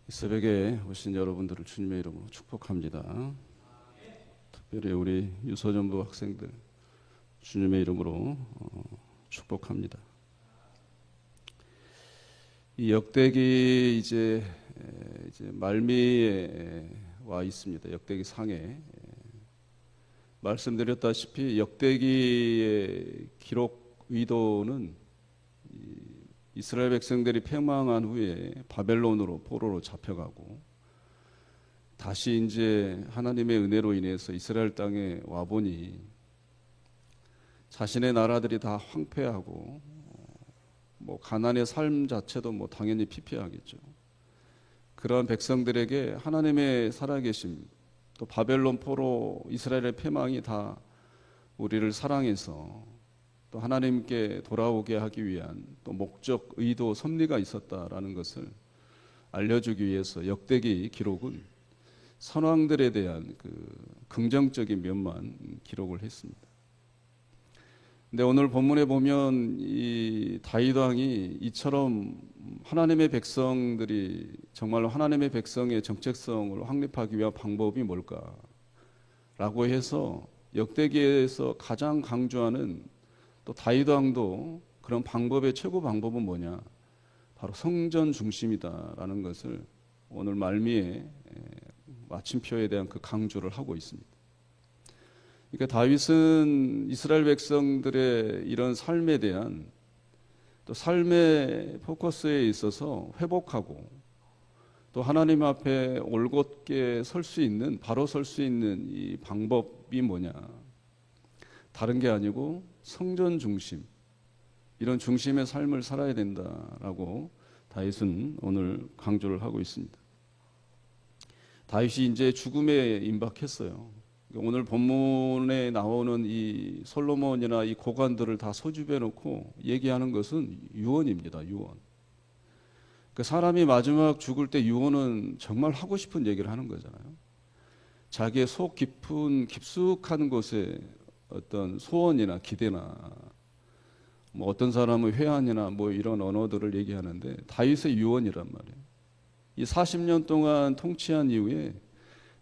새벽에 오신 여러분들을 주님의 이름으로 축복합니다. 특별히 우리 유소년부 학생들 주님의 이름으로 축복합니다. 이 역대기 이제 말미에 와 있습니다. 역대기 상에 말씀드렸다시피 역대기의 기록 의도는 이스라엘 백성들이 패망한 후에 바벨론으로 포로로 잡혀가고 다시 이제 하나님의 은혜로 인해서 이스라엘 땅에 와보니 자신의 나라들이 다 황폐하고 가난의 삶 자체도 당연히 피폐하겠죠. 그러한 백성들에게 하나님의 살아계심, 또 바벨론 포로 이스라엘의 패망이 다 우리를 사랑해서 또 하나님께 돌아오게 하기 위한 또 목적, 의도, 섭리가 있었다라는 것을 알려주기 위해서 역대기 기록은 선왕들에 대한 긍정적인 면만 기록을 했습니다. 근데 오늘 본문에 보면 이 다윗 왕이 이처럼 하나님의 백성들이 정말로 하나님의 백성의 정체성을 확립하기 위한 방법이 뭘까라고 해서 역대기에서 가장 강조하는 또 다윗 왕도 그런 방법의 최고 방법은 뭐냐? 바로 성전 중심이다라는 것을 오늘 말미에 마침표에 대한 그 강조를 하고 있습니다. 그러니까 다윗은 이스라엘 백성들의 이런 삶에 대한 또 삶의 포커스에 있어서 회복하고 또 하나님 앞에 올곧게 설 수 있는, 바로 설 수 있는 이 방법이 뭐냐? 다른 게 아니고 성전 중심, 이런 중심의 삶을 살아야 된다라고 다윗은 오늘 강조를 하고 있습니다. 다윗이 이제 죽음에 임박했어요. 오늘 본문에 나오는 이 솔로몬이나 이 고관들을 다 소집해 놓고 얘기하는 것은 유언입니다. 유언. 사람이 마지막 죽을 때 유언은 정말 하고 싶은 얘기를 하는 거잖아요. 자기의 속 깊은 깊숙한 곳에 어떤 소원이나 기대나 어떤 사람은 회한이나 이런 언어들을 얘기하는데 다윗의 유언이란 말이에요. 이 40년 동안 통치한 이후에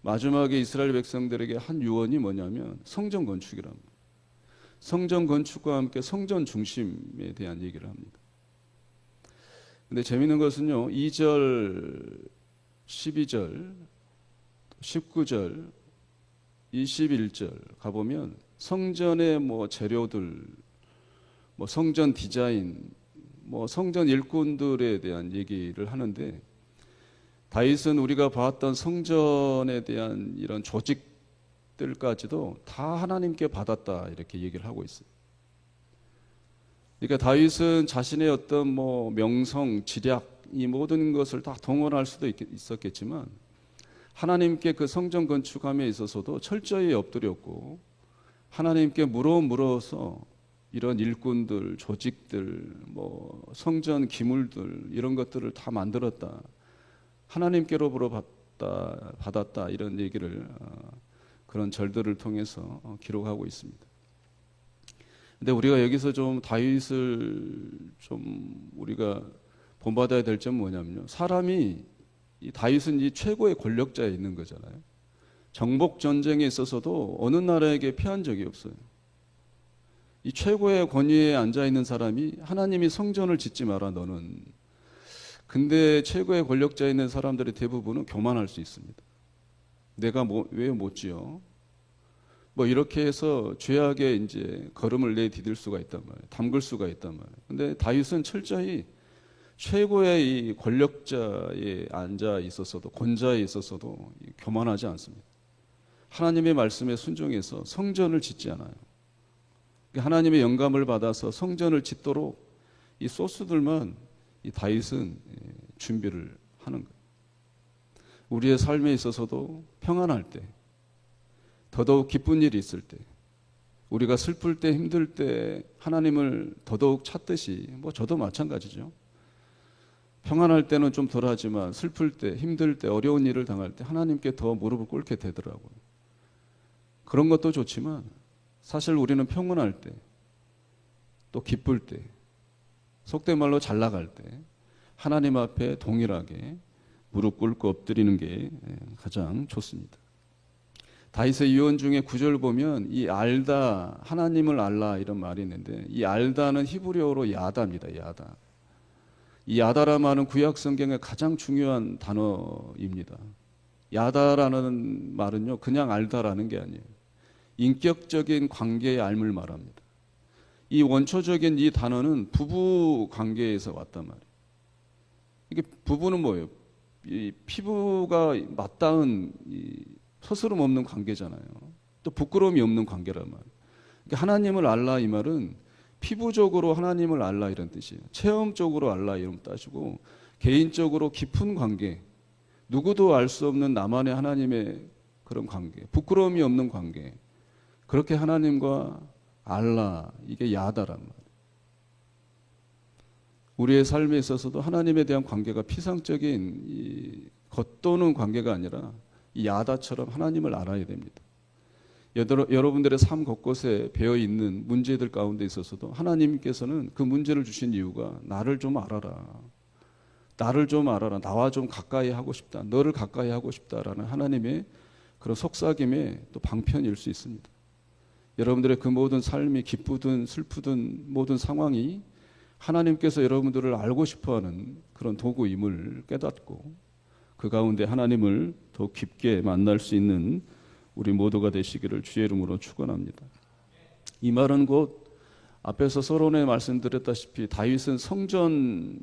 마지막에 이스라엘 백성들에게 한 유언이 뭐냐면 성전 건축이란 말이에요. 성전 건축과 함께 성전 중심에 대한 얘기를 합니다. 근데 재미있는 것은요, 2절, 12절, 19절, 21절 가보면 성전의 재료들, 성전 디자인, 성전 일꾼들에 대한 얘기를 하는데 다윗은 우리가 봤던 성전에 대한 이런 조직들까지도 다 하나님께 받았다 이렇게 얘기를 하고 있어요. 그러니까 다윗은 자신의 어떤 명성, 지략 이 모든 것을 다 동원할 수도 있었겠지만 하나님께 그 성전 건축함에 있어서도 철저히 엎드렸고 하나님께 물어서 이런 일꾼들, 조직들, 성전 기물들 이런 것들을 다 만들었다. 하나님께로부터 받았다 이런 얘기를 그런 절들을 통해서 기록하고 있습니다. 근데 우리가 여기서 좀 다윗을 좀 우리가 본받아야 될 점은 뭐냐면요. 사람이 이 다윗은 이 최고의 권력자에 있는 거잖아요. 정복 전쟁에 있어서도 어느 나라에게 패한 적이 없어요. 이 최고의 권위에 앉아 있는 사람이 하나님이 성전을 짓지 마라 너는. 근데 최고의 권력자에 있는 사람들의 대부분은 교만할 수 있습니다. 내가 왜 못 지어? 이렇게 해서 죄악에 이제 걸음을 내디딜 수가 있단 말이에요. 담글 수가 있단 말이에요. 근데 다윗은 철저히 최고의 이 권력자에 앉아 있었어도, 권자에 있었어도 교만하지 않습니다. 하나님의 말씀에 순종해서 성전을 짓지 않아요. 하나님의 영감을 받아서 성전을 짓도록 이 소스들만 이 다윗은 준비를 하는 거예요. 우리의 삶에 있어서도 평안할 때, 더더욱 기쁜 일이 있을 때, 우리가 슬플 때, 힘들 때 하나님을 더더욱 찾듯이 저도 마찬가지죠. 평안할 때는 좀 덜하지만 슬플 때, 힘들 때, 어려운 일을 당할 때 하나님께 더 무릎을 꿇게 되더라고요. 그런 것도 좋지만 사실 우리는 평안할 때, 또 기쁠 때, 속된 말로 잘 나갈 때 하나님 앞에 동일하게 무릎 꿇고 엎드리는 게 가장 좋습니다. 다윗의 유언 중에 9절 보면 이 알다, 하나님을 알라 이런 말이 있는데 이 알다는 히브리어로 야다입니다. 야다. 이 야다라 말은 구약 성경의 가장 중요한 단어입니다. 야다라는 말은요, 그냥 알다라는 게 아니에요. 인격적인 관계의 알을 말합니다. 이 원초적인 이 단어는 부부 관계에서 왔단 말이에요. 이게 부부는 뭐예요? 이 피부가 맞닿은 이 서스름 없는 관계잖아요. 또 부끄러움이 없는 관계란 말이에요. 그러니까 하나님을 알라 이 말은 피부적으로 하나님을 알라 이런 뜻이에요. 체험적으로 알라 이런 뜻이고 개인적으로 깊은 관계, 누구도 알 수 없는 나만의 하나님의 그런 관계, 부끄러움이 없는 관계, 그렇게 하나님과 알라, 이게 야다란 말이에요. 우리의 삶에 있어서도 하나님에 대한 관계가 피상적인 이 겉도는 관계가 아니라 이 야다처럼 하나님을 알아야 됩니다. 여러분들의 삶 곳곳에 배어 있는 문제들 가운데 있어서도 하나님께서는 그 문제를 주신 이유가 나를 좀 알아라. 나를 좀 알아라. 나와 좀 가까이 하고 싶다. 너를 가까이 하고 싶다라는 하나님의 그런 속삭임의 또 방편일 수 있습니다. 여러분들의 그 모든 삶이 기쁘든 슬프든 모든 상황이 하나님께서 여러분들을 알고 싶어하는 그런 도구임을 깨닫고 그 가운데 하나님을 더 깊게 만날 수 있는 우리 모두가 되시기를 주의 이름으로 축원합니다. 이 말은 곧 앞에서 서론에 말씀드렸다시피 다윗은 성전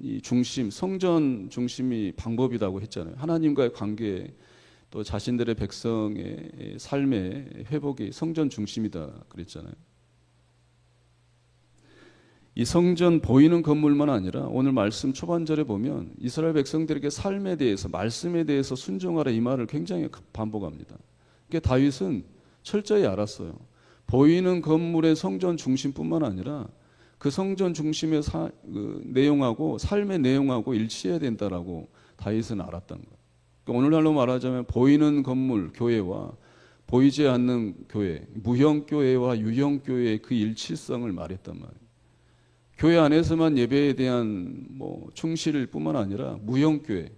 중심이 방법이라고 했잖아요. 하나님과의 관계 또 자신들의 백성의 삶의 회복이 성전 중심이다 그랬잖아요. 이 성전 보이는 건물만 아니라 오늘 말씀 초반절에 보면 이스라엘 백성들에게 삶에 대해서 말씀에 대해서 순종하라 이 말을 굉장히 반복합니다. 그러니까 다윗은 철저히 알았어요. 보이는 건물의 성전 중심뿐만 아니라 그 성전 중심의 내용하고 삶의 내용하고 일치해야 된다라고 다윗은 알았던 거예요. 그러니까 오늘날로 말하자면 보이는 건물 교회와 보이지 않는 교회, 무형 교회와 유형 교회의 그 일치성을 말했단 말이에요. 교회 안에서만 예배에 대한 충실일 뿐만 아니라 무형 교회,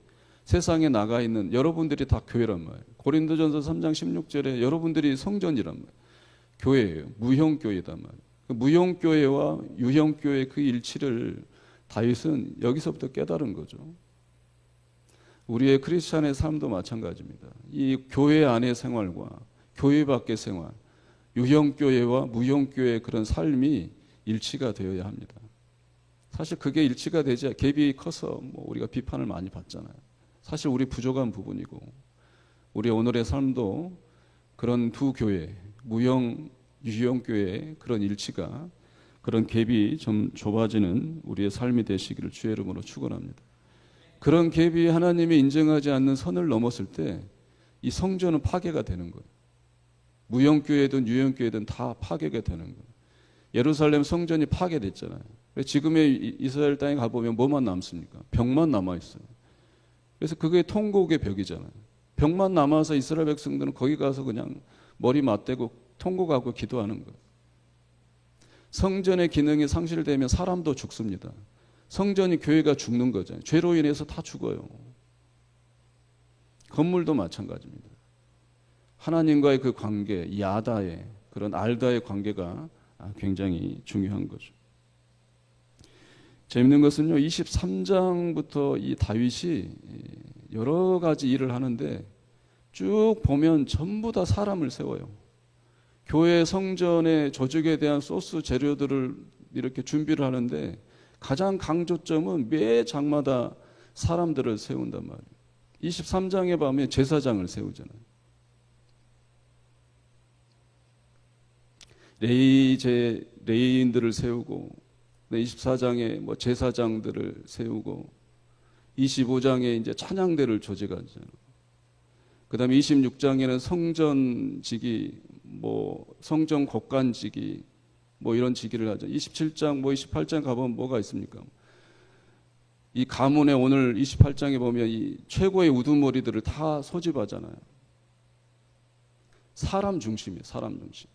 세상에 나가 있는 여러분들이 다 교회란 말이에요. 고린도전서 3장 16절에 여러분들이 성전이란 말이에요. 교회예요. 무형 교회단 말이에요. 그 무형 교회와 유형 교회의 그 일치를 다윗은 여기서부터 깨달은 거죠. 우리의 크리스찬의 삶도 마찬가지입니다. 이 교회 안의 생활과 교회 밖의 생활, 유형 교회와 무형 교회의 그런 삶이 일치가 되어야 합니다. 사실 그게 일치가 되지 갭이 커서 우리가 비판을 많이 받잖아요. 사실 우리 부족한 부분이고 우리 오늘의 삶도 그런 두 교회, 무형, 유형 교회의 그런 일치가 그런 갭이 좀 좁아지는 우리의 삶이 되시기를 주의 이름으로 축원합니다. 그런 갭이 하나님이 인정하지 않는 선을 넘었을 때 이 성전은 파괴가 되는 거예요. 무형 교회든 유형 교회든 다 파괴가 되는 거예요. 예루살렘 성전이 파괴됐잖아요. 지금의 이스라엘 땅에 가보면 뭐만 남습니까? 벽만 남아있어요. 그래서 그게 통곡의 벽이잖아요. 벽만 남아서 이스라엘 백성들은 거기 가서 그냥 머리 맞대고 통곡하고 기도하는 거예요. 성전의 기능이 상실되면 사람도 죽습니다. 성전이 교회가 죽는 거잖아요. 죄로 인해서 다 죽어요. 건물도 마찬가지입니다. 하나님과의 그 관계, 야다의 그런 알다의 관계가 굉장히 중요한 거죠. 재밌는 것은요, 23장부터 이 다윗이 여러 가지 일을 하는데 쭉 보면 전부 다 사람을 세워요. 교회 성전의 조직에 대한 소스 재료들을 이렇게 준비를 하는데 가장 강조점은 매 장마다 사람들을 세운단 말이에요. 23장에 보면 제사장을 세우잖아요. 레위인들을 세우고 24장에 제사장들을 세우고 25장에 이제 찬양대를 조직하잖아요. 그다음에 26장에는 성전직이 성전 곡간직이 이런 직위를 하죠. 27장 28장 가보면 뭐가 있습니까? 이 가문에 오늘 28장에 보면 이 최고의 우두머리들을 다 소집하잖아요. 사람 중심이에요. 사람 중심.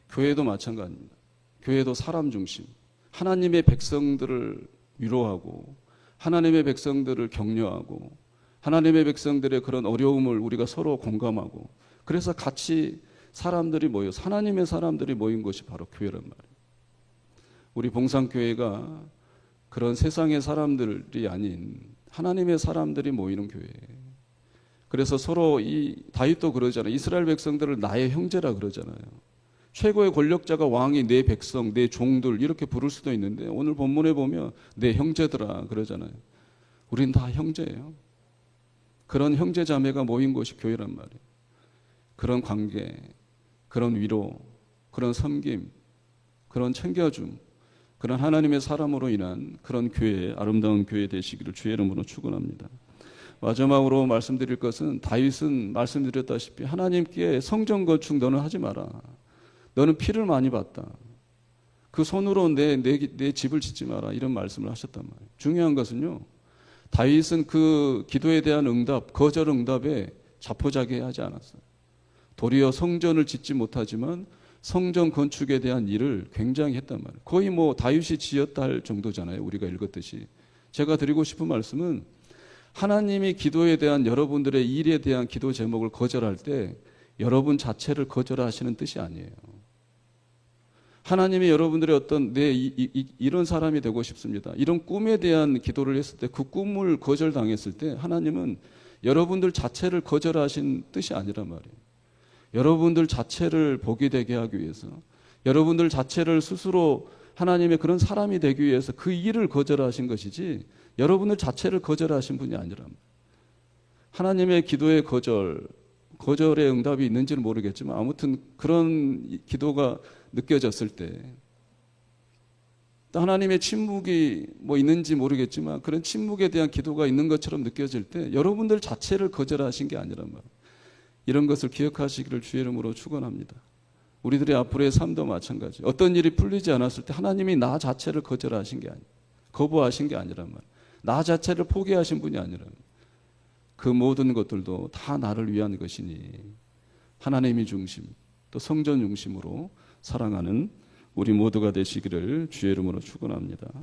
교회도 마찬가지입니다. 교회도 사람 중심. 하나님의 백성들을 위로하고 하나님의 백성들을 격려하고 하나님의 백성들의 그런 어려움을 우리가 서로 공감하고 그래서 같이 사람들이 모여서 하나님의 사람들이 모인 것이 바로 교회란 말이에요. 우리 봉산교회가 그런 세상의 사람들이 아닌 하나님의 사람들이 모이는 교회예요. 그래서 서로 이 다윗도 그러잖아요. 이스라엘 백성들을 나의 형제라 그러잖아요. 최고의 권력자가 왕이 내 백성, 내 종들 이렇게 부를 수도 있는데 오늘 본문에 보면 내 형제들아 그러잖아요. 우린 다 형제예요. 그런 형제 자매가 모인 곳이 교회란 말이에요. 그런 관계, 그런 위로, 그런 섬김, 그런 챙겨줌, 그런 하나님의 사람으로 인한 그런 교회, 아름다운 교회 되시기를 주의 이름으로 축원합니다. 마지막으로 말씀드릴 것은 다윗은 말씀드렸다시피 하나님께 성전 건축 너는 하지 마라. 너는 피를 많이 봤다. 그 손으로 내 집을 짓지 마라. 이런 말씀을 하셨단 말이에요. 중요한 것은요. 다윗은 그 기도에 대한 응답, 거절 응답에 자포자기하지 않았어요. 도리어 성전을 짓지 못하지만 성전 건축에 대한 일을 굉장히 했단 말이에요. 거의 뭐 다윗이 지었다 할 정도잖아요. 우리가 읽었듯이. 제가 드리고 싶은 말씀은 하나님이 기도에 대한 여러분들의 일에 대한 기도 제목을 거절할 때 여러분 자체를 거절하시는 뜻이 아니에요. 하나님이 여러분들의 어떤 이런 사람이 되고 싶습니다. 이런 꿈에 대한 기도를 했을 때 그 꿈을 거절당했을 때 하나님은 여러분들 자체를 거절하신 뜻이 아니란 말이에요. 여러분들 자체를 복이 되게 하기 위해서 여러분들 자체를 스스로 하나님의 그런 사람이 되기 위해서 그 일을 거절하신 것이지 여러분들 자체를 거절하신 분이 아니란 말이에요. 하나님의 기도의 거절의 응답이 있는지는 모르겠지만 아무튼 그런 기도가 느껴졌을 때 하나님의 침묵이 뭐 있는지 모르겠지만 그런 침묵에 대한 기도가 있는 것처럼 느껴질 때 여러분들 자체를 거절하신 게 아니란 말이에요. 이런 것을 기억하시기를 주의 이름으로 축원합니다. 우리들의 앞으로의 삶도 마찬가지. 어떤 일이 풀리지 않았을 때 하나님이 나 자체를 거절하신 게 아니에요. 거부하신 게 아니란 말이에요. 나 자체를 포기하신 분이 아니란 말이에요. 그 모든 것들도 다 나를 위한 것이니 하나님이 중심 또 성전 중심으로 사랑하는 우리 모두가 되시기를 주의 이름으로 축원합니다.